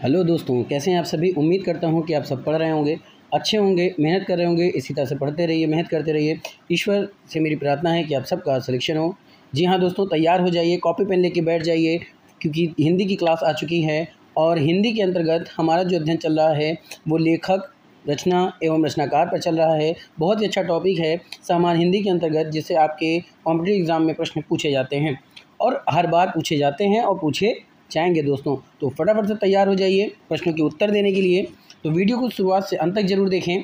Hello दोस्तों, कैसे हैं आप सभी। उम्मीद करता हूं कि आप सब पढ़ रहे होंगे, अच्छे होंगे, मेहनत कर रहे होंगे। इसी तरह से पढ़ते रहिए, मेहनत करते रहिए। ईश्वर से मेरी प्रार्थना है कि आप सबका सिलेक्शन हो। जी हाँ दोस्तों, तैयार हो जाइए, कॉपी पेन लेके बैठ जाइए, क्योंकि हिंदी की क्लास आ चुकी है। और हिंदी के अंतर्गत हमारा जो अध्ययन चल रहा है वो लेखक, रचना एवं रचनाकार पर चल रहा है। बहुत ही अच्छा टॉपिक है सामान्य हिंदी के अंतर्गत, जिससे आपके कॉम्पिटिटिव एग्ज़ाम में प्रश्न पूछे जाते हैं और हर बार पूछे जाते हैं और पूछे जाएंगे दोस्तों। तो फटाफट से तैयार हो जाइए प्रश्नों के उत्तर देने के लिए। तो वीडियो को शुरुआत से अंत तक ज़रूर देखें।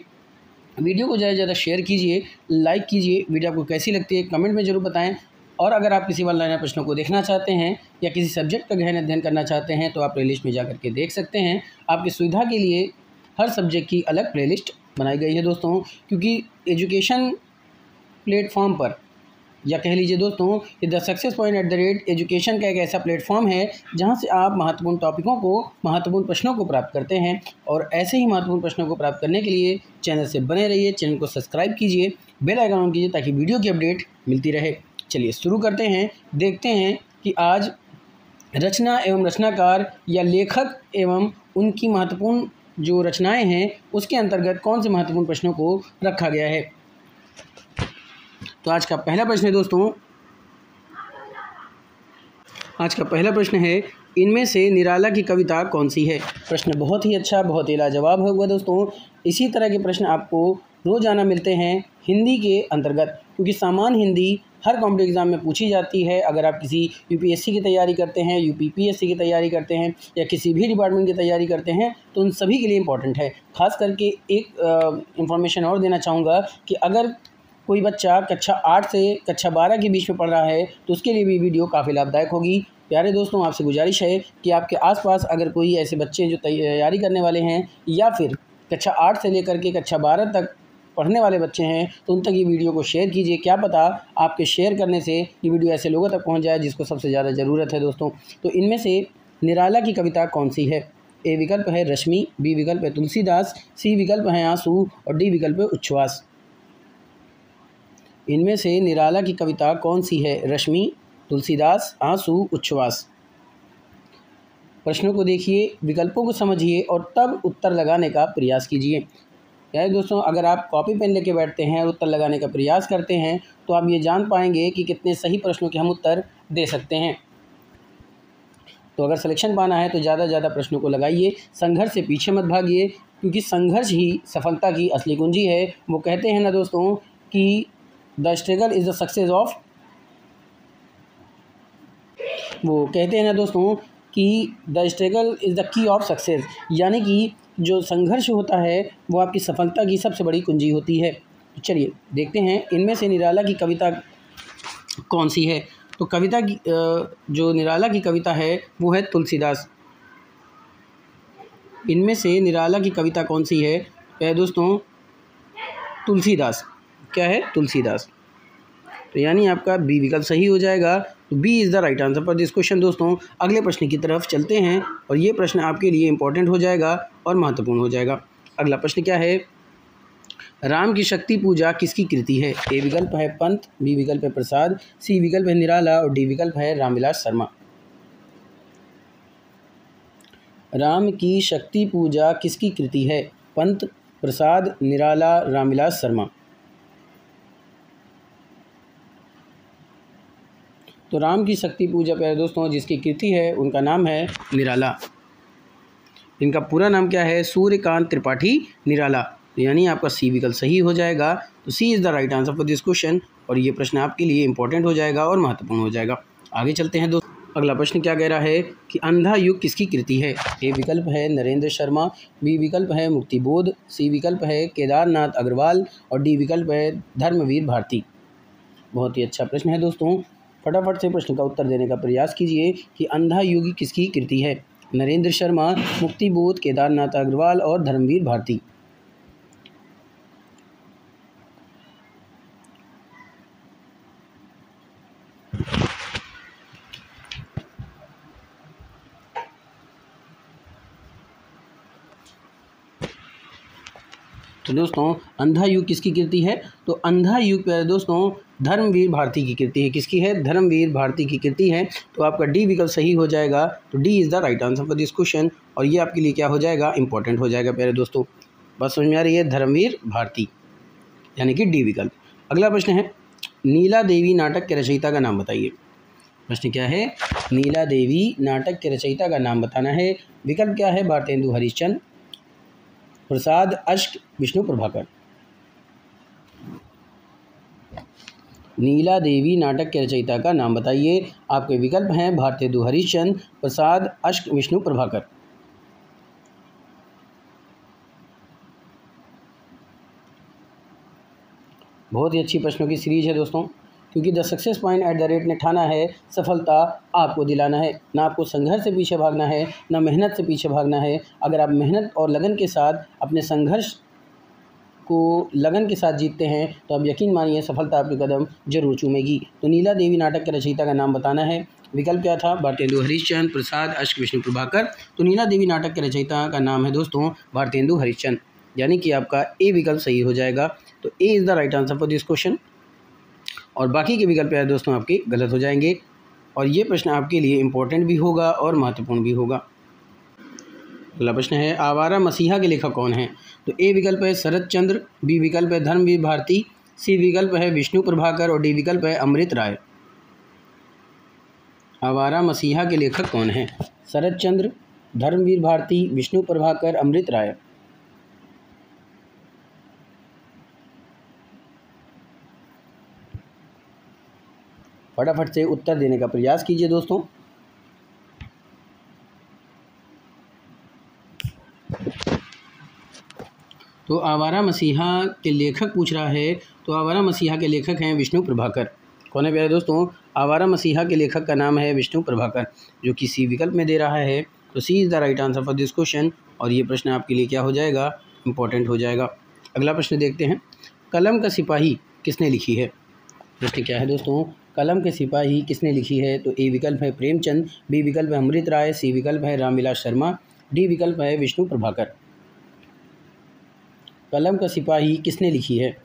वीडियो को ज़्यादा से ज़्यादा शेयर कीजिए, लाइक कीजिए। वीडियो आपको कैसी लगती है कमेंट में ज़रूर बताएं। और अगर आप किसी ऑनलाइन प्रश्नों को देखना चाहते हैं या किसी सब्जेक्ट का गहन अध्ययन करना चाहते हैं तो आप प्लेलिस्ट में जाकर के देख सकते हैं। आपकी सुविधा के लिए हर सब्जेक्ट की अलग प्लेलिस्ट बनाई गई है दोस्तों, क्योंकि एजुकेशन प्लेटफॉर्म पर, या कह लीजिए दोस्तों कि the success point at the rate education का एक ऐसा प्लेटफॉर्म है जहां से आप महत्वपूर्ण टॉपिकों को, महत्वपूर्ण प्रश्नों को प्राप्त करते हैं। और ऐसे ही महत्वपूर्ण प्रश्नों को प्राप्त करने के लिए चैनल से बने रहिए, चैनल को सब्सक्राइब कीजिए, बेल आइकन ऑन कीजिए ताकि वीडियो की अपडेट मिलती रहे। चलिए शुरू करते हैं, देखते हैं कि आज रचना एवं रचनाकार या लेखक एवं उनकी महत्वपूर्ण जो रचनाएँ हैं उसके अंतर्गत कौन से महत्वपूर्ण प्रश्नों को रखा गया है। तो आज का पहला प्रश्न है दोस्तों, आज का पहला प्रश्न है, इनमें से निराला की कविता कौन सी है। प्रश्न बहुत ही अच्छा, बहुत ही लाजवाब हुआ दोस्तों। इसी तरह के प्रश्न आपको रोज़ाना मिलते हैं हिंदी के अंतर्गत, क्योंकि सामान्य हिंदी हर कॉम्पिटिटिव एग्ज़ाम में पूछी जाती है। अगर आप किसी यूपीएससी की तैयारी करते हैं, यूपीपीएससी की तैयारी करते हैं या किसी भी डिपार्टमेंट की तैयारी करते हैं तो उन सभी के लिए इम्पॉर्टेंट है। खास करके एक इन्फॉर्मेशन और देना चाहूँगा कि अगर कोई बच्चा कक्षा 8 से कक्षा 12 के बीच में पढ़ रहा है तो उसके लिए भी वीडियो काफ़ी लाभदायक होगी। प्यारे दोस्तों, आपसे गुजारिश है कि आपके आसपास अगर कोई ऐसे बच्चे जो तैयारी करने वाले हैं या फिर कक्षा 8 से लेकर के कक्षा 12 तक पढ़ने वाले बच्चे हैं तो उन तक ये वीडियो को शेयर कीजिए। क्या पता आपके शेयर करने से ये वीडियो ऐसे लोगों तक पहुँच जाए जिसको सबसे ज़्यादा ज़रूरत है दोस्तों। तो इनमें से निराला की कविता कौन सी है। ए विकल्प है रश्मि, बी विकल्प है तुलसीदास, सी विकल्प है आंसू और डी विकल्प है उच्छ्वास। इनमें से निराला की कविता कौन सी है। रश्मि, तुलसीदास, आंसू, उच्छ्वास। प्रश्नों को देखिए, विकल्पों को समझिए और तब उत्तर लगाने का प्रयास कीजिए। यानी दोस्तों, अगर आप कॉपी पेन लेके बैठते हैं और उत्तर लगाने का प्रयास करते हैं तो आप ये जान पाएंगे कि कितने सही प्रश्नों के हम उत्तर दे सकते हैं। तो अगर सिलेक्शन पाना है तो ज़्यादा से ज़्यादा प्रश्नों को लगाइए, संघर्ष से पीछे मत भागिए, क्योंकि संघर्ष ही सफलता की असली कुंजी है। वो कहते हैं ना दोस्तों कि the struggle is the success of, वो कहते हैं ना दोस्तों कि the struggle is the key of success, यानी कि जो संघर्ष होता है वो आपकी सफलता की सबसे बड़ी कुंजी होती है। तो चलिए देखते हैं इनमें से निराला की कविता कौन सी है। तो कविता की जो निराला की कविता है वो है तुलसीदास। इनमें से निराला की कविता कौन सी है दोस्तों, तुलसीदास। क्या है, तुलसीदास। तो यानी आपका बी विकल्प सही हो जाएगा। तो B is the right answer for this question. दोस्तों अगले प्रश्न की तरफ चलते हैं और ये प्रश्न आपके लिए इम्पोर्टेंट हो जाएगा और महत्वपूर्ण हो जाएगा। अगला प्रश्न क्या है, राम की शक्ति पूजा किसकी कृति है। ए विकल्प है पंत, बी विकल्प है प्रसाद, सी विकल्प है निराला और डी विकल्प है रामविलास शर्मा। राम की शक्ति पूजा किसकी कृति है। पंत, प्रसाद, निराला, रामविलास शर्मा। तो राम की शक्ति पूजा प्यारे दोस्तों जिसकी कृति है उनका नाम है निराला। इनका पूरा नाम क्या है, सूर्यकांत त्रिपाठी निराला। यानी आपका सी विकल्प सही हो जाएगा। तो C is the right answer for this question और ये प्रश्न आपके लिए इंपॉर्टेंट हो जाएगा और महत्वपूर्ण हो जाएगा। आगे चलते हैं दोस्तों, अगला प्रश्न क्या कह रहा है कि अंधा युग किसकी कृति है। ए विकल्प है नरेंद्र शर्मा, बी विकल्प है मुक्तिबोध, सी विकल्प है केदारनाथ अग्रवाल और डी विकल्प है धर्मवीर भारती। बहुत ही अच्छा प्रश्न है दोस्तों, फटाफट से प्रश्न का उत्तर देने का प्रयास कीजिए कि अंधा युग किसकी कृति है। नरेंद्र शर्मा, मुक्तिबोध, केदारनाथ अग्रवाल और धर्मवीर भारती। तो दोस्तों अंधा युग किसकी कृति है। तो अंधा युग प्यारे दोस्तों धर्मवीर भारती की कृति है। किसकी है? धर्मवीर भारती की कृति है। तो आपका डी विकल्प सही हो जाएगा। तो D is the right answer for this question. और ये आपके लिए क्या हो जाएगा? इंपॉर्टेंट हो जाएगा प्यारे दोस्तों। बस समझ में आ रही है? धर्मवीर भारती यानी कि डी विकल्प। अगला प्रश्न है, नीला देवी नाटक के रचयिता का नाम बताइए। प्रश्न क्या है? नीला देवी नाटक के रचयिता का नाम बताना है। विकल्प क्या है? भारतेंदु हरिश्चंद्र, प्रसाद अश्क, विष्णु प्रभाकर। नीला देवी नाटक के रचयिता का नाम बताइए। आपके विकल्प हैं भारतेंदु हरिश्चंद्र, प्रसाद अश्क, विष्णु प्रभाकर। बहुत ही अच्छी प्रश्नों की सीरीज है दोस्तों, क्योंकि the success point at the rate ने ठाना है सफलता आपको दिलाना है। ना आपको संघर्ष से पीछे भागना है, ना मेहनत से पीछे भागना है। अगर आप मेहनत और लगन के साथ अपने संघर्ष को लगन के साथ जीतते हैं तो आप यकीन मानिए सफलता आपके कदम जरूर चूमेगी। तो नीला देवी नाटक के रचयिता का नाम बताना है। विकल्प क्या था? भारतेंदु हरिश्चंद्र, प्रसाद अश्क, विष्णु प्रभाकर। तो नीला देवी नाटक के रचयिता का नाम है दोस्तों भारतेंदु हरिश्चंद्र, यानी कि आपका ए विकल्प सही हो जाएगा। तो A is the right answer for this question. और बाकी के विकल्प यार दोस्तों आपके गलत हो जाएंगे। और ये प्रश्न आपके लिए इम्पोर्टेंट भी होगा और महत्वपूर्ण भी होगा। अगला प्रश्न है, आवारा मसीहा के लेखक कौन है? तो ए विकल्प है शरद चंद्र, बी विकल्प है धर्मवीर भारती, सी विकल्प है विष्णु प्रभाकर और डी विकल्प है अमृत राय। आवारा मसीहा के लेखक कौन है? शरद चंद्र, धर्मवीर भारती, विष्णु प्रभाकर, अमृत राय। फटाफट से उत्तर देने का प्रयास कीजिए दोस्तों। तो आवारा मसीहा के लेखक पूछ रहा है, तो आवारा मसीहा के लेखक हैं विष्णु प्रभाकर। कौन है प्यारे दोस्तों? आवारा मसीहा के लेखक का नाम है विष्णु प्रभाकर, जो कि सी विकल्प में दे रहा है। तो C is the right answer for this question. और ये प्रश्न आपके लिए क्या हो जाएगा? इंपॉर्टेंट हो जाएगा। अगला प्रश्न देखते हैं, कलम का सिपाही किसने लिखी है? प्रश्न क्या है दोस्तों? कलम के सिपाही किसने लिखी है? तो ए विकल्प है प्रेमचंद, बी विकल्प है अमृत राय, सी विकल्प है रामविलास शर्मा, डी विकल्प है विष्णु प्रभाकर। कलम का सिपाही किसने लिखी है?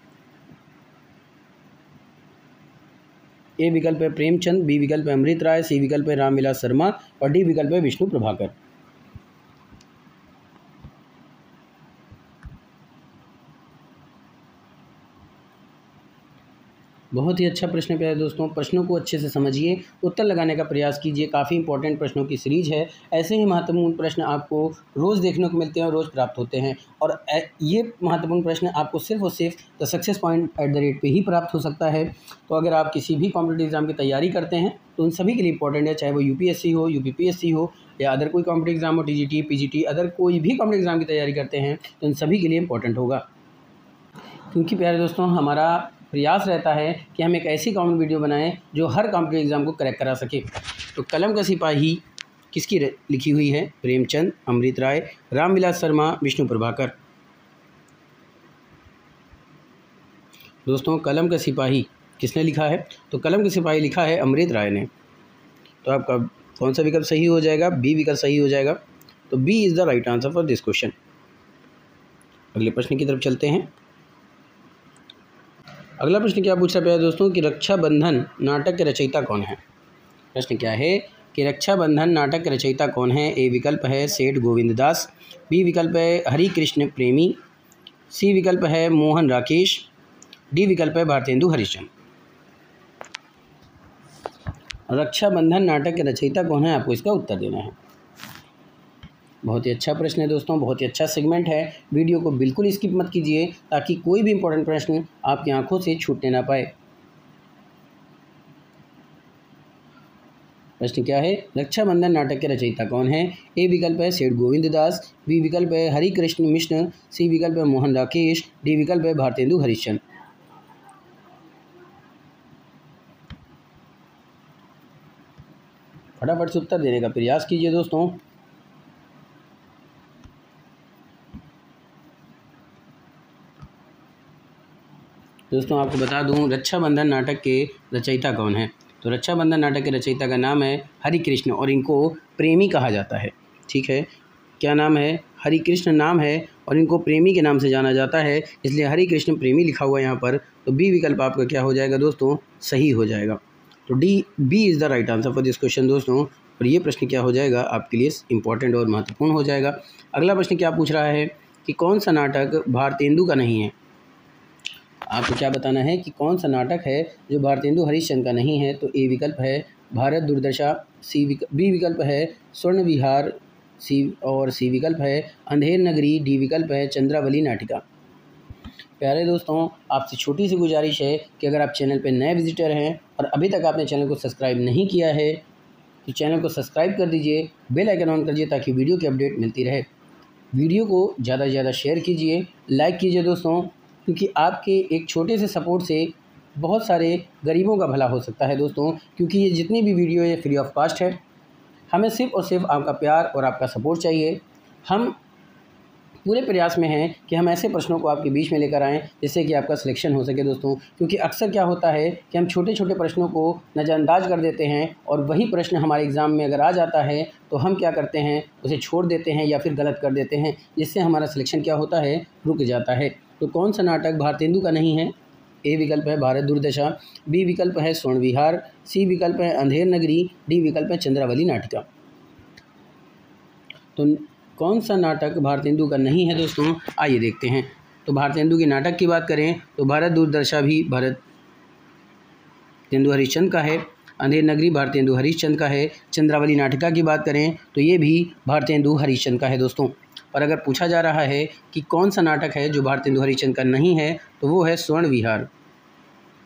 ए विकल्प है प्रेमचंद, बी विकल्प है अमृत राय, सी विकल्प है रामविलास शर्मा और डी विकल्प है विष्णु प्रभाकर। बहुत ही अच्छा प्रश्न है दोस्तों। प्रश्नों को अच्छे से समझिए, उत्तर लगाने का प्रयास कीजिए। काफ़ी इंपॉर्टेंट प्रश्नों की सीरीज है। ऐसे ही महत्वपूर्ण प्रश्न आपको रोज़ देखने को मिलते हैं और रोज़ प्राप्त होते हैं। और ये महत्वपूर्ण प्रश्न आपको सिर्फ और सिर्फ the success point at the rate पे ही प्राप्त हो सकता है। तो अगर आप किसी भी कॉम्पिटिटिव एग्जाम की तैयारी करते हैं तो उन सभी के लिए इंपॉर्टेंट है, चाहे वो यूपीएससी हो, यूपीपीएससी हो या अदर कोई कॉम्पिटिटिव एग्जाम हो, टीजीटी, पीजीटी, अदर कोई भी कॉम्पिटिटिव एग्जाम की तैयारी करते हैं तो उन सभी के लिए इंपॉर्टेंट होगा। क्योंकि प्यारे दोस्तों हमारा प्रयास रहता है कि हम एक ऐसी कॉमन वीडियो बनाएं जो हर कॉम्पिटिटिव एग्ज़ाम को क्रैक करा सके। तो कलम का सिपाही किसकी लिखी हुई है? प्रेमचंद, अमृत राय, रामविलास शर्मा, विष्णु प्रभाकर। दोस्तों कलम का सिपाही किसने लिखा है? तो कलम का सिपाही लिखा है अमृत राय ने। तो आपका कौन सा विकल्प सही हो जाएगा? बी विकल्प सही हो जाएगा। तो B is the right answer for this question. अगले प्रश्न की तरफ चलते हैं। अगला प्रश्न क्या पूछ रहा है दोस्तों कि रक्षाबंधन नाटक के रचयिता कौन है? प्रश्न क्या है कि रक्षाबंधन नाटक के रचयिता कौन है? ए विकल्प है सेठ गोविंद दास, बी विकल्प है हरि कृष्ण प्रेमी, सी विकल्प है मोहन राकेश, डी विकल्प है भारतेंदु हरिश्चंद्र। रक्षाबंधन नाटक के रचयिता कौन है? आपको इसका उत्तर देना है। बहुत ही अच्छा प्रश्न है दोस्तों, बहुत ही अच्छा सेगमेंट है। वीडियो को बिल्कुल स्किप मत कीजिए ताकि कोई भी इंपॉर्टेंट प्रश्न आपकी आंखों से छूटने ना पाए। प्रश्न क्या है? रक्षाबंधन नाटक के रचयिता कौन है? ए विकल्प है सेठ गोविंद दास, बी विकल्प है हरि कृष्ण मिश्र, सी विकल्प है मोहन राकेश, डी विकल्प है भारतेंदु हरिश्चंद्र। फटाफट से उत्तर देने का प्रयास कीजिए दोस्तों। दोस्तों आपको बता दूं रक्षाबंधन नाटक के रचयिता कौन है? तो रक्षाबंधन नाटक के रचयिता का नाम है हरि कृष्ण और इनको प्रेमी कहा जाता है। ठीक है, क्या नाम है? हरि कृष्ण नाम है और इनको प्रेमी के नाम से जाना जाता है, इसलिए हरि कृष्ण प्रेमी लिखा हुआ है यहाँ पर। तो बी विकल्प आपका क्या हो जाएगा दोस्तों, सही हो जाएगा। तो B is the right answer for this question दोस्तों। और ये प्रश्न क्या हो जाएगा आपके लिए इंपॉर्टेंट और महत्वपूर्ण हो जाएगा। अगला प्रश्न क्या पूछ रहा है कि कौन सा नाटक भारतेंदु का नहीं है। आपको क्या बताना है कि कौन सा नाटक है जो भारतेंदु हरिश्चंद्र का नहीं है। तो ए विकल्प है भारत दुर्दशा, बी विकल्प है स्वर्ण विहार, सी विकल्प है अंधेर नगरी, डी विकल्प है चंद्रावली नाटिका। प्यारे दोस्तों, आपसे छोटी सी गुजारिश है कि अगर आप चैनल पर नए विजिटर हैं और अभी तक आपने चैनल को सब्सक्राइब नहीं किया है तो चैनल को सब्सक्राइब कर दीजिए, बेल आइकन ऑन करिए ताकि वीडियो की अपडेट मिलती रहे। वीडियो को ज़्यादा से ज़्यादा शेयर कीजिए, लाइक कीजिए दोस्तों, क्योंकि आपके एक छोटे से सपोर्ट से बहुत सारे गरीबों का भला हो सकता है दोस्तों। क्योंकि ये जितनी भी वीडियो ये फ्री ऑफ कॉस्ट है, हमें सिर्फ़ और सिर्फ आपका प्यार और आपका सपोर्ट चाहिए। हम पूरे प्रयास में हैं कि हम ऐसे प्रश्नों को आपके बीच में लेकर आएँ जिससे कि आपका सिलेक्शन हो सके दोस्तों। क्योंकि अक्सर क्या होता है कि हम छोटे छोटे प्रश्नों को नज़रअंदाज कर देते हैं और वही प्रश्न हमारे एग्ज़ाम में अगर आ जाता है तो हम क्या करते हैं, उसे छोड़ देते हैं या फिर गलत कर देते हैं, जिससे हमारा सिलेक्शन क्या होता है, रुक जाता है। तो कौन सा नाटक भारतेंदु का नहीं है। ए विकल्प है भारत दुर्दशा, बी विकल्प है स्वर्ण विहार, सी विकल्प है अंधेर नगरी, डी विकल्प है चंद्रावली नाटिका। तो कौन सा नाटक भारतेंदु का नहीं है दोस्तों, आइए देखते हैं। तो भारतेंदु के नाटक की बात करें तो भारत दुर्दशा भी भारतेंदु हरिश्चंद्र का है, अंधेर नगरी भारतेंदु हरिश्चंद्र का है, चंद्रावली नाटिका की बात करें तो ये भी भारतेंदु हरिश्चंद्र का है दोस्तों। और अगर पूछा जा रहा है कि कौन सा नाटक है जो भारतेंदु हरिश्चंद्र का नहीं है तो वो है स्वर्ण विहार।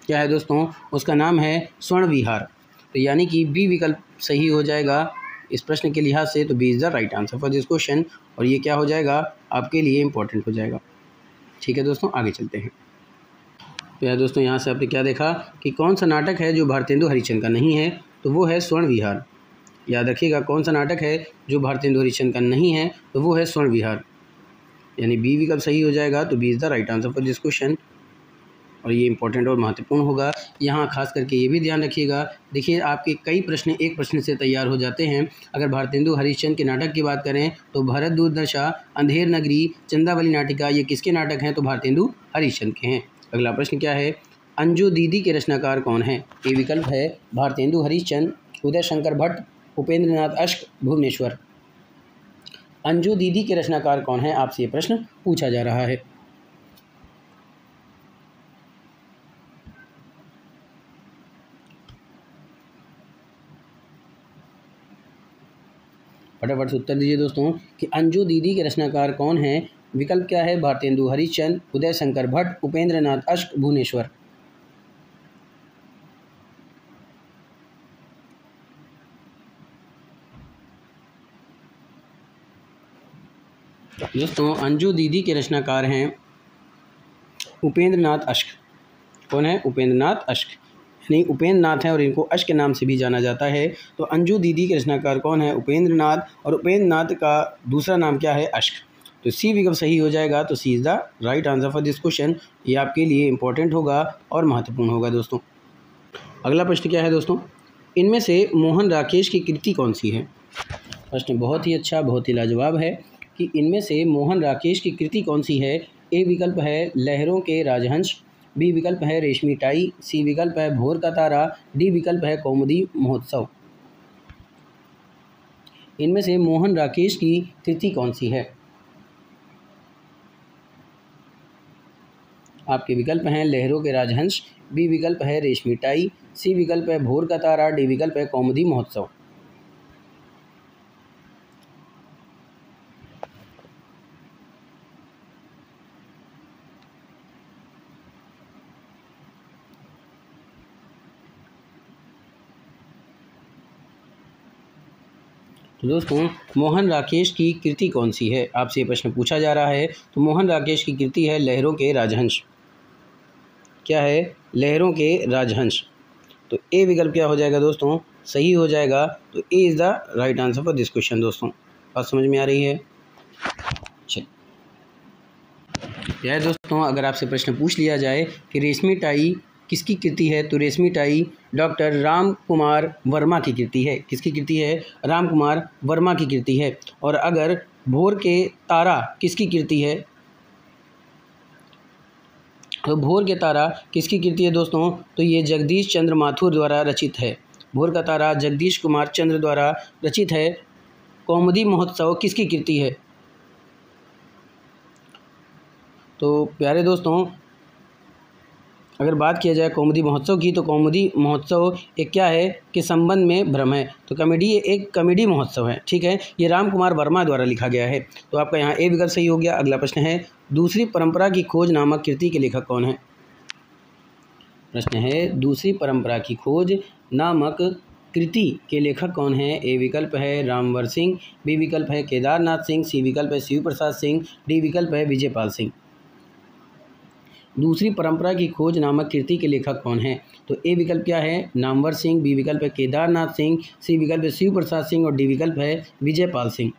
क्या है दोस्तों, उसका नाम है स्वर्ण विहार। तो यानी कि बी विकल्प सही हो जाएगा इस प्रश्न के लिहाज से। तो B is the right answer for this question. और ये क्या हो जाएगा आपके लिए इंपॉर्टेंट हो जाएगा। ठीक है दोस्तों, आगे चलते हैं। तो यार दोस्तों, यहाँ से आपने क्या देखा कि कौन सा नाटक है जो भारतेंदु हरिश्चंद्र का नहीं है, तो वो है स्वर्ण विहार। याद रखिएगा, कौन सा नाटक है जो भारतेंदु हरिश्चंद्र का नहीं है, तो वो है स्वर्ण विहार। यानी बी विकल्प सही हो जाएगा। तो B is the right answer for this question. और ये इंपॉर्टेंट और महत्वपूर्ण होगा। यहाँ खास करके ये भी ध्यान रखिएगा, देखिए आपके कई प्रश्न एक प्रश्न से तैयार हो जाते हैं। अगर भारतेंदु हरिश्चंद्र के नाटक की बात करें तो भारत दुर्दशा, अंधेर नगरी, चंद्रावली नाटिका, ये किसके नाटक हैं, तो भारतेंदु हरिश्चंद्र के हैं। अगला प्रश्न क्या है, अंजू दीदी के रचनाकार कौन है। ए विकल्प है भारतेंदु हरिश्चंद्र, उदय शंकर भट्ट, उपेंद्र नाथ अश्क, भुवनेश्वर। अंजू दीदी के रचनाकार कौन है, आपसे ये प्रश्न पूछा जा रहा है। फटाफट से उत्तर दीजिए दोस्तों कि अंजू दीदी के रचनाकार कौन है। विकल्प क्या है, भारतेंदु हरिश्चंद्र, उदय शंकर भट्ट, उपेंद्र नाथ अश्क, भुवनेश्वर। दोस्तों, अंजू दीदी के रचनाकार हैं उपेंद्र नाथ अश्क। कौन है, उपेंद्र नाथ अश्क। यानी उपेंद्र नाथ हैं और इनको अश्क के नाम से भी जाना जाता है। तो अंजू दीदी के रचनाकार कौन है, उपेंद्र नाथ, और उपेंद्र नाथ का दूसरा नाम क्या है, अश्क। तो सी विकल्प सही हो जाएगा। तो C is the right answer for this question. ये आपके लिए इंपॉर्टेंट होगा और महत्वपूर्ण होगा दोस्तों। अगला प्रश्न क्या है दोस्तों, इनमें से मोहन राकेश की कृति कौन सी है। प्रश्न बहुत ही अच्छा, बहुत ही लाजवाब है कि इनमें से मोहन राकेश की कृति कौन सी है। ए विकल्प है लहरों के राजहंस, बी विकल्प है रेशमी टाई, सी विकल्प है भोर का तारा, डी विकल्प है कौमुदी महोत्सव। इनमें से मोहन राकेश की कृति कौन सी है। आपके विकल्प हैं लहरों के राजहंस, बी विकल्प है रेशमी टाई, सी विकल्प है भोर का तारा, डी विकल्प है कौमुदी महोत्सव। तो दोस्तों, मोहन राकेश की कृति कौन सी है, आपसे ये प्रश्न पूछा जा रहा है। तो मोहन राकेश की कृति है लहरों के राजहंस। क्या है, लहरों के राजहंस। तो ए विकल्प क्या हो जाएगा दोस्तों, सही हो जाएगा। तो A is the right answer for this question. दोस्तों, बात समझ में आ रही है। चलिए यार दोस्तों, अगर आपसे प्रश्न पूछ लिया जाए कि रेशमी टाई किसकी कृति है, तो रेशमी टाई डॉक्टर राम कुमार वर्मा की कृति है। किसकी कृति है, राम कुमार वर्मा की कृति है। और अगर भोर के तारा किसकी कृति है? तो भोर के तारा किसकी कृति है दोस्तों? तो ये जगदीश चंद्र माथुर द्वारा रचित है। भोर का तारा जगदीश कुमार चंद्र द्वारा रचित है। कौमुदी महोत्सव किसकी कृति है? तो प्यारे दोस्तों, अगर बात किया जाए कौमुदी महोत्सव की, तो कौमुदी महोत्सव एक क्या है कि संबंध में भ्रम है। तो एक कॉमेडी महोत्सव है, ठीक है। ये राम कुमार वर्मा द्वारा लिखा गया है। तो आपका यहाँ ए विकल्प सही हो गया। अगला प्रश्न है, दूसरी परंपरा की खोज नामक कृति के लेखक कौन है? प्रश्न है, दूसरी परंपरा की खोज नामक कृति के लेखक कौन है? ए विकल्प है रामवर सिंह, बी विकल्प है केदारनाथ सिंह, सी विकल्प है शिव प्रसाद सिंह, डी विकल्प है विजयपाल सिंह। दूसरी परंपरा की खोज नामक कृति के लेखक कौन है? तो ए विकल्प क्या है? नामवर सिंह, बी विकल्प है केदारनाथ सिंह, सी विकल्प है शिव प्रसाद सिंह और डी विकल्प है विजयपाल सिंह।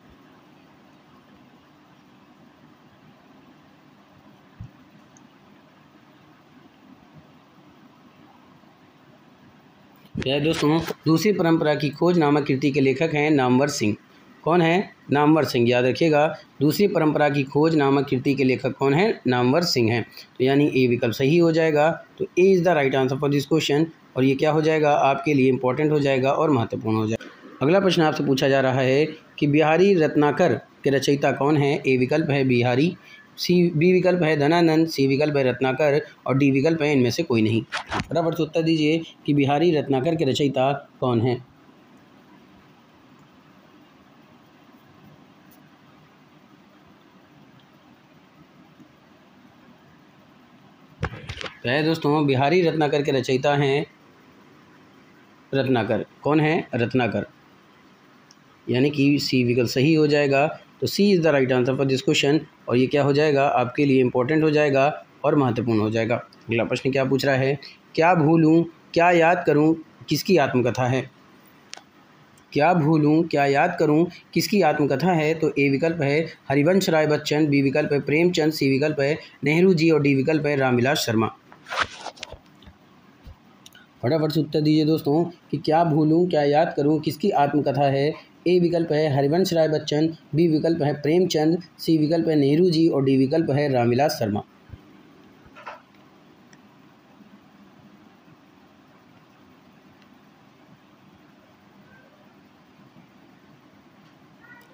क्या दोस्तों, दूसरी परंपरा की खोज नामक कृति के लेखक हैं नामवर सिंह। कौन है? नामवर सिंह। याद रखिएगा, दूसरी परंपरा की खोज नामक कृति के लेखक कौन है? नामवर सिंह हैं। तो यानी ए विकल्प सही हो जाएगा। तो A is the right answer for this question. और ये क्या हो जाएगा? आपके लिए इंपॉर्टेंट हो जाएगा और महत्वपूर्ण हो जाएगा। अगला प्रश्न आपसे पूछा जा रहा है कि बिहारी रत्नाकर के रचयिता कौन है? ए विकल्प है बिहारी, बी विकल्प है धनानंद, सी विकल्प है रत्नाकर और डी विकल्प है इनमें से कोई नहीं। फटाफट से उत्तर दीजिए कि बिहारी रत्नाकर के रचयिता कौन है? तो है दोस्तों, बिहारी रत्नाकर के रचयिता हैं रत्नाकर। कौन है? रत्नाकर। यानी कि सी विकल्प सही हो जाएगा। तो C is the right answer for this question. और ये क्या हो जाएगा? आपके लिए इंपॉर्टेंट हो जाएगा और महत्वपूर्ण हो जाएगा। अगला प्रश्न क्या पूछ रहा है? क्या भूलूं क्या याद करूं किसकी आत्मकथा है? क्या भूलूं क्या याद करूं किसकी आत्मकथा है? तो ए विकल्प है हरिवंश राय बच्चन, बी विकल्प है प्रेमचंद, सी विकल्प है नेहरू जी और डी विकल्प है रामविलास शर्मा। फटाफट से उत्तर दीजिए दोस्तों कि क्या भूलूं क्या याद करूं किसकी आत्मकथा है? ए विकल्प है हरिवंश राय बच्चन, बी विकल्प है प्रेमचंद, सी विकल्प है नेहरू जी और डी विकल्प है रामविलास शर्मा।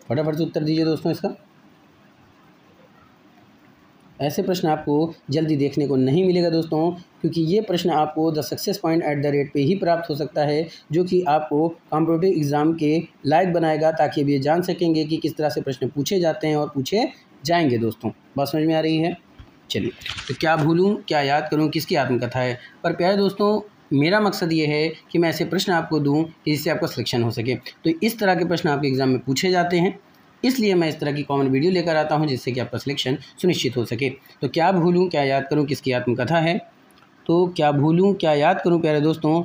फटाफट से उत्तर दीजिए दोस्तों इसका। ऐसे प्रश्न आपको जल्दी देखने को नहीं मिलेगा दोस्तों, क्योंकि ये प्रश्न आपको द सक्सेस पॉइंट @ पे ही प्राप्त हो सकता है, जो कि आपको कॉम्पिटिटिव एग्ज़ाम के लायक बनाएगा, ताकि अब ये जान सकेंगे कि किस तरह से प्रश्न पूछे जाते हैं और पूछे जाएंगे। दोस्तों बात समझ में आ रही है? चलिए, तो क्या भूलूं क्या याद करूं किसकी आत्मकथा है। पर प्यारे दोस्तों, मेरा मकसद ये है कि मैं ऐसे प्रश्न आपको दूं जिससे आपका सिलेक्शन हो सके। तो इस तरह के प्रश्न आपके एग्ज़ाम में पूछे जाते हैं, इसलिए मैं इस तरह की कॉमन वीडियो लेकर आता हूं जिससे कि आपका सिलेक्शन सुनिश्चित हो सके। तो क्या भूलूं क्या याद करूं किसकी आत्मकथा है? तो क्या भूलूं क्या याद करूं प्यारे दोस्तों,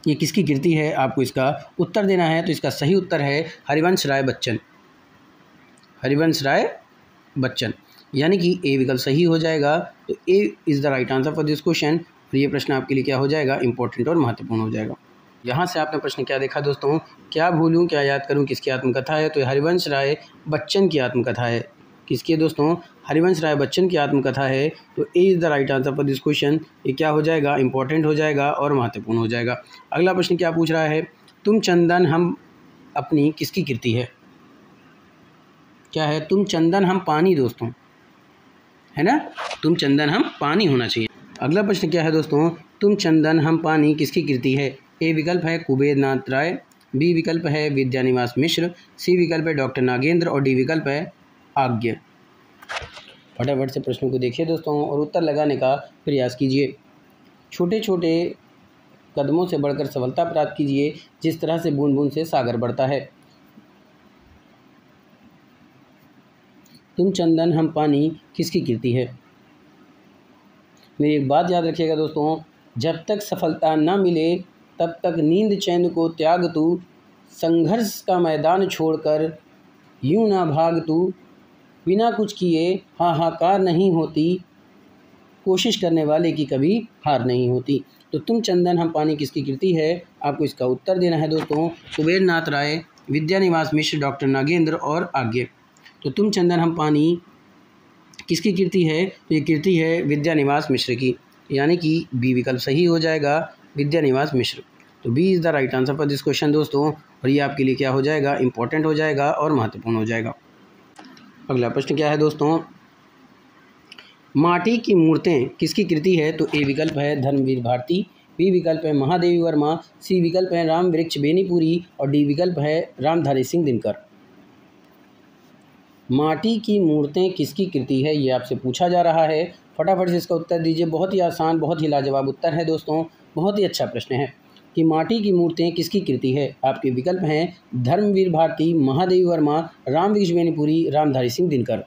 ये किसकी कृति है? आपको इसका उत्तर देना है। तो इसका सही उत्तर है हरिवंश राय बच्चन। हरिवंश राय बच्चन, यानी कि ए विकल्प सही हो जाएगा। तो A is the right answer for this question. और ये प्रश्न आपके लिए क्या हो जाएगा? इंपॉर्टेंट और महत्वपूर्ण हो जाएगा। यहाँ से आपने प्रश्न क्या देखा दोस्तों? क्या भूलूं क्या याद करूं किसकी आत्मकथा है? तो हरिवंश राय बच्चन की आत्मकथा है। किसकी है दोस्तों? हरिवंश राय बच्चन की आत्मकथा है। तो A is the right answer for this question. ये क्या हो जाएगा? इंपॉर्टेंट हो जाएगा और महत्वपूर्ण हो जाएगा। अगला प्रश्न क्या पूछ रहा है? तुम चंदन हम अपनी किसकी कृति है? क्या है? तुम चंदन हम पानी दोस्तों, है ना? तुम चंदन हम पानी होना चाहिए। अगला प्रश्न क्या है दोस्तों? तुम चंदन हम पानी किसकी कृति है? ए विकल्प है कुबेर नाथ राय, बी विकल्प है विद्यानिवास मिश्र, सी विकल्प है डॉक्टर नागेंद्र और डी विकल्प है आज्ञा। फटाफट से प्रश्नों को देखिए दोस्तों और उत्तर लगाने का प्रयास कीजिए। छोटे छोटे कदमों से बढ़कर सफलता प्राप्त कीजिए, जिस तरह से बूंद बूंद से सागर बढ़ता है। तुम चंदन हम पानी किसकी कृति है? मेरी एक बात याद रखिएगा दोस्तों, जब तक सफलता न मिले तब तक नींद चैन को त्याग तू, संघर्ष का मैदान छोड़कर यूं ना भाग तू, बिना कुछ किए हाहाकार नहीं होती, कोशिश करने वाले की कभी हार नहीं होती। तो तुम चंदन हम पानी किसकी कृति है? आपको इसका उत्तर देना है दोस्तों कुबेर नाथ राय, विद्यानिवास मिश्र, डॉक्टर नागेंद्र और आज्ञे। तो तुम चंदन हम पानी किसकी कीर्ति है? तो ये कीर्ति है विद्यानिवास मिश्र की, यानी कि बी विकल्प सही हो जाएगा, विद्यानिवास मिश्र। तो B is the right answer for this question दोस्तों, और ये आपके लिए क्या हो जाएगा? इंपॉर्टेंट हो जाएगा और महत्वपूर्ण हो जाएगा। अगला प्रश्न क्या है दोस्तों? माटी की मूर्तें किसकी कृति है? तो ए विकल्प है धर्मवीर भारती, बी विकल्प है महादेवी वर्मा, सी विकल्प है राम वृक्ष बेनीपुरी और डी विकल्प है रामधारी सिंह दिनकर। माटी की मूर्तें किसकी कृति है, ये आपसे पूछा जा रहा है। फटाफट से इसका उत्तर दीजिए। बहुत ही आसान, बहुत ही लाजवाब उत्तर है दोस्तों, बहुत ही अच्छा प्रश्न है कि माटी की मूर्तें किसकी कृति है। आपके विकल्प हैं धर्मवीर भारती, महादेवी वर्मा, राम वृक्ष बेनीपुरी, रामधारी सिंह दिनकर।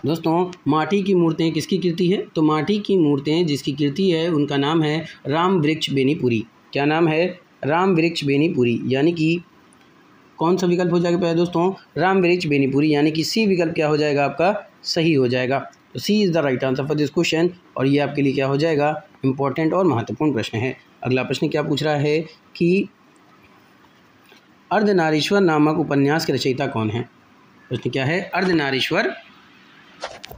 दोस्तों माटी की मूर्तें किसकी कृति है? तो माटी की मूर्तें जिसकी कृति है उनका नाम है राम वृक्ष बेनीपुरी। क्या नाम है? राम वृक्ष बेनीपुरी, यानी कि कौन सा विकल्प हो जाएगा पहले दोस्तों? राम वृक्ष बेनीपुरी, यानी कि सी विकल्प क्या हो जाएगा आपका? सही हो जाएगा। तो C is the right answer for this question, और ये आपके लिए क्या हो जाएगा? इंपॉर्टेंट और महत्वपूर्ण प्रश्न है। अगला प्रश्न क्या पूछ रहा है कि अर्धनारीश्वर नामक उपन्यास के रचयिता कौन है? प्रश्न क्या है? अर्धनारीश्वर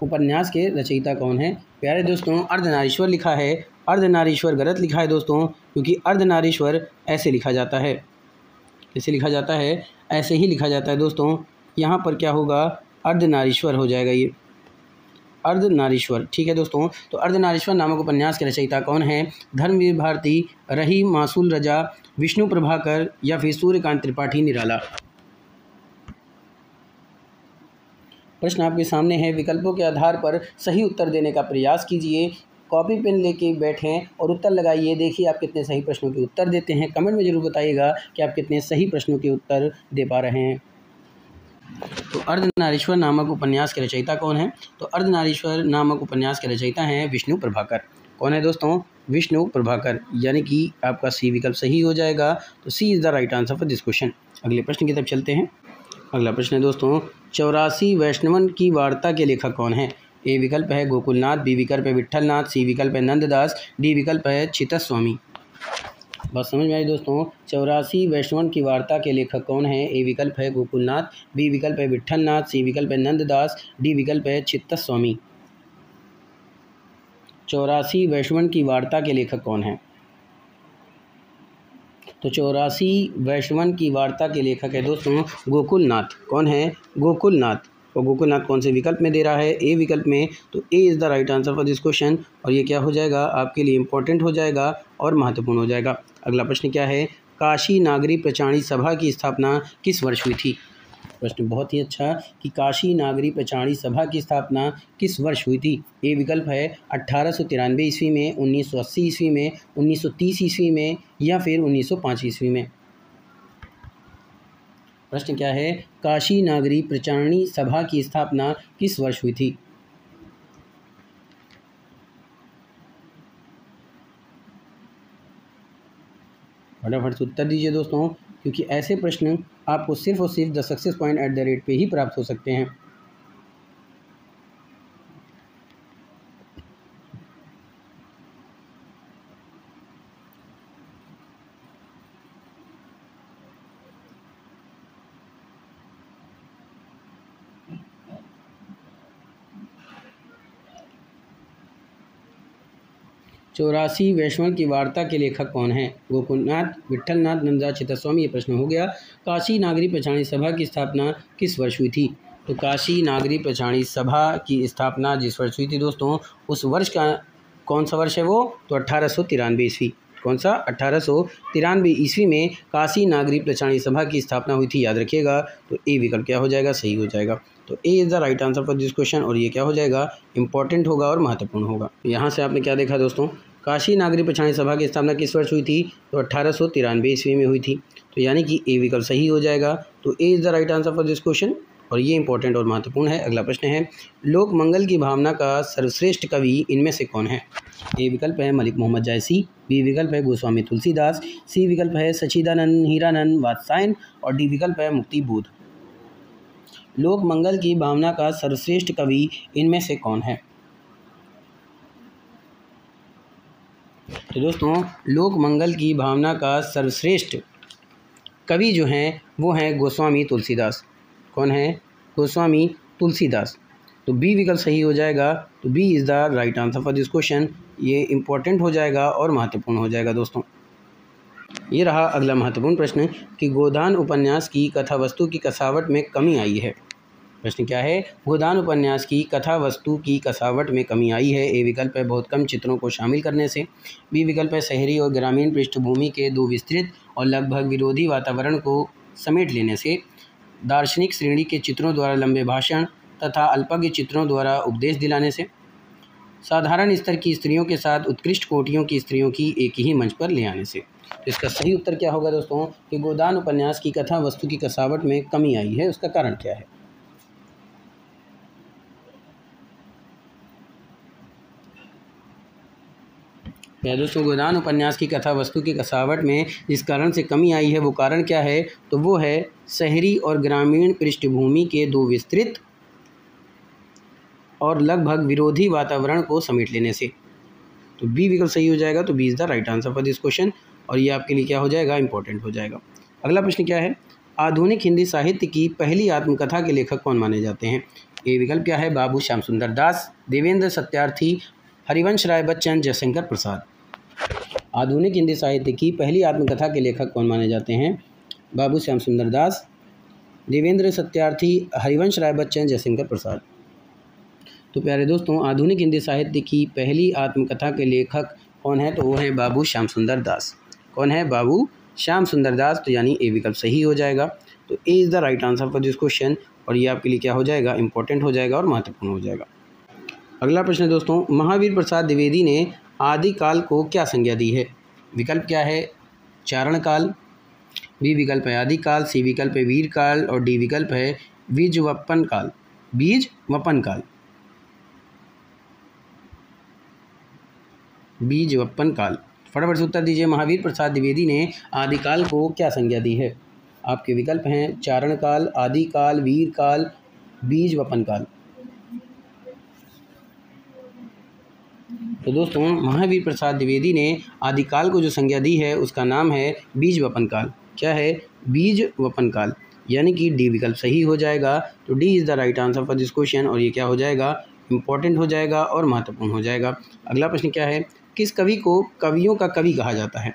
उपन्यास के रचयिता कौन है? प्यारे दोस्तों अर्धनारीश्वर लिखा है, अर्धनारीश्वर गलत लिखा है दोस्तों, क्योंकि अर्धनारीश्वर ऐसे लिखा जाता है। कैसे लिखा जाता है? ऐसे ही लिखा जाता है दोस्तों। यहाँ पर क्या होगा? अर्धनारीश्वर हो जाएगा, ये अर्धनारीश्वर। ठीक है दोस्तों, तो अर्धनारीश्वर नामक उपन्यास के रचयिता कौन है? धर्मवीर भारती, रहीम मासूल रजा, विष्णु प्रभाकर या फिर सूर्यकांत त्रिपाठी निराला। प्रश्न आपके सामने है, विकल्पों के आधार पर सही उत्तर देने का प्रयास कीजिए। कॉपी पेन लेके बैठें और उत्तर लगाइए। देखिए आप कितने सही प्रश्नों के उत्तर देते हैं। कमेंट में ज़रूर बताइएगा कि आप कितने सही प्रश्नों के उत्तर दे पा रहे हैं। तो अर्धनारीश्वर नामक उपन्यास के रचयिता कौन है? तो अर्धनारीश्वर नामक उपन्यास के रचयिता हैं विष्णु प्रभाकर। कौन है दोस्तों? विष्णु प्रभाकर, यानी कि आपका सी विकल्प सही हो जाएगा। तो C is the right answer for this question. अगले प्रश्न की तरफ चलते हैं। अगला प्रश्न है दोस्तों, 84 वैष्णवन की वार्ता के लेखक कौन है? ए विकल्प है गोकुलनाथ, बी विकल्प है विट्ठलनाथ, सी विकल्प है नंददास, डी विकल्प है चित्तस्वामी। बस समझ में आई दोस्तों? 84 वैष्णवन की वार्ता के लेखक कौन है? ए विकल्प है गोकुलनाथ, बी विकल्प है विट्ठलनाथ, सी विकल्प है नंददास, डी विकल्प है चित्तस्वामी। 84 वैष्णवन की वार्ता के लेखक कौन है? तो 84 वैष्णवन की वार्ता के लेखक है दोस्तों गोकुलनाथ। कौन है? गोकुलनाथ। और गोकुलनाथ कौन से विकल्प में दे रहा है? ए विकल्प में। तो A is the right answer for this question, और ये क्या हो जाएगा? आपके लिए इंपॉर्टेंट हो जाएगा और महत्वपूर्ण हो जाएगा। अगला प्रश्न क्या है? काशी नागरी प्रचारणी सभा की स्थापना किस वर्ष हुई थी? प्रश्न बहुत ही अच्छा कि काशी नागरी प्रचारणी सभा की स्थापना किस वर्ष हुई थी? ए विकल्प है 1893 ईस्वी में, 1980 ईस्वी में, 1930 ईस्वी में या फिर 1905 ईस्वी में। प्रश्न क्या है? काशी नागरी प्रचारणी सभा की स्थापना किस वर्ष हुई थी? फटाफट से उत्तर दीजिए दोस्तों, क्योंकि ऐसे प्रश्न आपको सिर्फ और सिर्फ the success point at the rate पे ही प्राप्त हो सकते हैं। चौरासी वैष्णवन की वार्ता के लेखक कौन हैं? गोकुलनाथ, विट्ठलनाथ, नंददास, चित्तस्वामी। ये प्रश्न हो गया। काशी नागरी प्रचारणी सभा की स्थापना किस वर्ष हुई थी? तो काशी नागरी प्रचारणी सभा की स्थापना जिस वर्ष हुई थी दोस्तों, उस वर्ष का कौन सा वर्ष है वो? तो 1893 ईस्वी। कौन सा? 1893 ईस्वी में काशी नागरी प्रचारणी सभा की स्थापना हुई थी, याद रखिएगा। तो ए विकल्प क्या हो जाएगा? सही हो जाएगा। तो A is the right answer for this question, और ये क्या हो जाएगा? इंपॉर्टेंट होगा और महत्वपूर्ण होगा। यहाँ से आपने क्या देखा दोस्तों? काशी नागरी प्रचारणी सभा की स्थापना किस वर्ष हुई थी? तो 1893 ईस्वी में हुई थी। तो यानी कि ए विकल्प सही हो जाएगा। तो A is the right answer for this question, और ये इंपॉर्टेंट और महत्वपूर्ण है। अगला प्रश्न है, लोक मंगल की भावना का सर्वश्रेष्ठ कवि इनमें से कौन है? ए विकल्प है मलिक मोहम्मद जायसी, बी विकल्प है गोस्वामी तुलसीदास, सी विकल्प है सच्चिदानंद हीरानंद वात्सायन और डी विकल्प है मुक्ति बोध। लोक मंगल की भावना का सर्वश्रेष्ठ कवि इनमें से कौन है? तो दोस्तों लोक मंगल की भावना का सर्वश्रेष्ठ कवि जो हैं वो हैं गोस्वामी तुलसीदास। कौन है? गोस्वामी तुलसीदास। तो बी विकल्प सही हो जाएगा। तो B is the right answer for this question. ये इम्पोर्टेंट हो जाएगा और महत्वपूर्ण हो जाएगा दोस्तों। ये रहा अगला महत्वपूर्ण प्रश्न कि गोदान उपन्यास की कथा वस्तु की कसावट में कमी आई है। प्रश्न क्या है? गोदान उपन्यास की कथा वस्तु की कसावट में कमी आई है। ए विकल्प है बहुत कम चित्रों को शामिल करने से। बी विकल्प है शहरी और ग्रामीण पृष्ठभूमि के दो विस्तृत और लगभग विरोधी वातावरण को समेट लेने से। दार्शनिक श्रेणी के चित्रों द्वारा लंबे भाषण तथा अल्पज्ञ चित्रों द्वारा उपदेश दिलाने से। साधारण स्तर की स्त्रियों के साथ उत्कृष्ट कोटियों की स्त्रियों की एक ही मंच पर ले आने से। तो इसका सही उत्तर क्या होगा दोस्तों कि गोदान उपन्यास की कथा वस्तु की कसावट में कमी आई है। उसका कारण क्या है? दोस्तों गोदान उपन्यास की कथा वस्तु की कसावट में जिस कारण से कमी आई है वो कारण क्या है? तो वो है शहरी और ग्रामीण पृष्ठभूमि के दो विस्तृत और लगभग विरोधी वातावरण को समेट लेने से। तो बी विकल्प सही हो जाएगा। तो B is the right answer for this question और ये आपके लिए क्या हो जाएगा? इंपॉर्टेंट हो जाएगा। अगला प्रश्न क्या है? आधुनिक हिंदी साहित्य की पहली आत्मकथा के लेखक कौन माने जाते हैं? ए विकल्प क्या है? बाबू श्याम सुंदर दास, देवेंद्र सत्यार्थी, हरिवंश राय बच्चन, जयशंकर प्रसाद। आधुनिक हिंदी साहित्य की पहली आत्मकथा के लेखक कौन माने जाते हैं? बाबू श्याम सुंदर दास, देवेंद्र सत्यार्थी, हरिवंश राय बच्चन, जयशंकर प्रसाद। तो प्यारे दोस्तों आधुनिक हिंदी साहित्य की पहली आत्मकथा के लेखक कौन है? तो वो है बाबू श्याम सुंदर दास। कौन है? बाबू श्याम सुंदर दास। तो यानी ए विकल्प सही हो जाएगा। तो A is the right answer for this question और ये आपके लिए क्या हो जाएगा? इंपॉर्टेंट हो जाएगा और महत्वपूर्ण हो जाएगा। अगला प्रश्न दोस्तों, महावीर प्रसाद द्विवेदी ने आदिकाल को क्या संज्ञा दी है? विकल्प क्या है? चारण काल, बी विकल्प है आदिकाल, सी विकल्प है वीर काल और डी विकल्प है बीजवपन काल। बीजवपन काल, बीजवपन काल। फटाफट से उत्तर दीजिए। महावीर प्रसाद द्विवेदी ने आदिकाल को क्या संज्ञा दी है? आपके विकल्प हैं चारण काल, आदिकाल, वीर काल, बीजवपन काल। तो दोस्तों महावीर प्रसाद द्विवेदी ने आदिकाल को जो संज्ञा दी है उसका नाम है बीजवपन काल। क्या है? बीजवपन काल। यानी कि डी विकल्प सही हो जाएगा। तो D is the right answer for this question और ये क्या हो जाएगा? इंपॉर्टेंट हो जाएगा और महत्वपूर्ण हो जाएगा। अगला प्रश्न क्या है? किस कवि को कवियों का कवि कहा जाता है?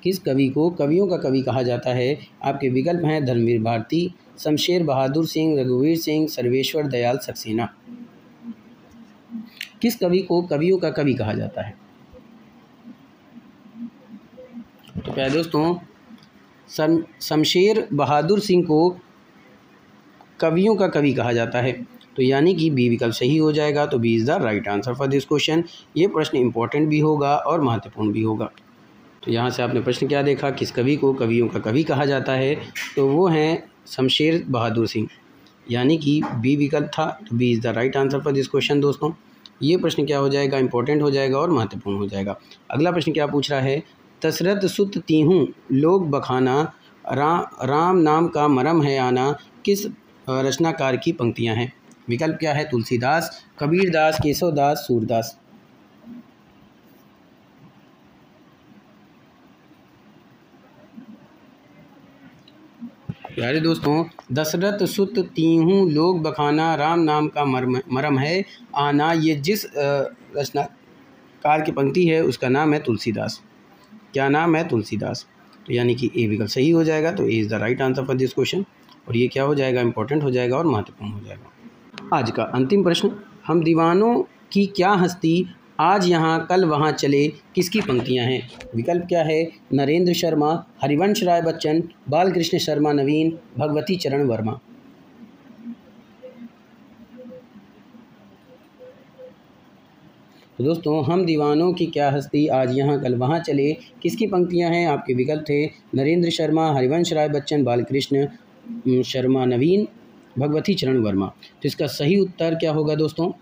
किस कवि को कवियों का कवि कहा जाता है? आपके विकल्प हैं धर्मवीर भारती, शमशेर बहादुर सिंह, रघुवीर सिंह, सर्वेश्वर दयाल सक्सेना। किस कवि को कवियों का कवि कहा जाता है? तो प्यारे दोस्तों शमशेर बहादुर सिंह को कवियों का कवि कहा जाता है। तो यानी कि बी विकल्प सही हो जाएगा। तो B is the right answer for this question. ये प्रश्न इंपॉर्टेंट भी होगा और महत्वपूर्ण भी होगा। तो यहाँ से आपने प्रश्न क्या देखा? किस कवि को कवियों का कवि कहा जाता है? तो वो हैं शमशेर बहादुर सिंह। यानी कि बी विकल्प था। तो B is the right answer for this question दोस्तों। ये प्रश्न क्या हो जाएगा? इंपॉर्टेंट हो जाएगा और महत्वपूर्ण हो जाएगा। अगला प्रश्न क्या पूछ रहा है? दशरथ सुत तीहूँ लोग बखाना, राम नाम का मरम है आना, किस रचनाकार की पंक्तियां हैं? विकल्प क्या है? तुलसीदास, कबीरदास, केशवदास, सूरदास। प्यारे दोस्तों दशरथ सुत तीहूँ लोग बखाना, राम नाम का मरम है आना, ये जिस रचनाकार की पंक्ति है उसका नाम है तुलसीदास। क्या नाम है? तुलसीदास। तो यानी कि ए विकल्प सही हो जाएगा। तो A is the right answer for this question और ये क्या हो जाएगा? इंपॉर्टेंट हो जाएगा और महत्वपूर्ण हो जाएगा। आज का अंतिम प्रश्न, हम दीवानों की क्या हस्ती आज यहाँ कल वहाँ चले, किसकी पंक्तियाँ हैं? विकल्प क्या है? नरेंद्र शर्मा, हरिवंश राय बच्चन, बालकृष्ण शर्मा नवीन, भगवती चरण वर्मा। तो दोस्तों हम दीवानों की क्या हस्ती आज यहाँ कल वहाँ चले, किसकी पंक्तियाँ हैं? आपके विकल्प थे नरेंद्र शर्मा, हरिवंश राय बच्चन, बालकृष्ण शर्मा नवीन, भगवती चरण वर्मा। तो इसका सही उत्तर क्या होगा दोस्तों?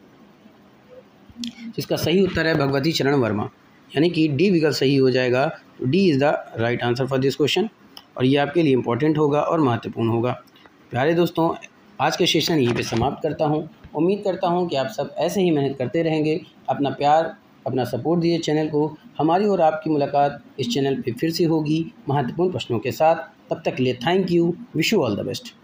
इसका सही उत्तर है भगवती चरण वर्मा। यानी कि डी विकल्प सही हो जाएगा। तो D is the right answer for this question और ये आपके लिए इंपॉर्टेंट होगा और महत्वपूर्ण होगा। प्यारे दोस्तों, आज के सेशन यहीं पे समाप्त करता हूँ। उम्मीद करता हूँ कि आप सब ऐसे ही मेहनत करते रहेंगे। अपना प्यार, अपना सपोर्ट दिए चैनल को। हमारी और आपकी मुलाकात इस चैनल पे फिर से होगी महत्वपूर्ण प्रश्नों के साथ। तब तक के लिए thank you. Wish you all the best.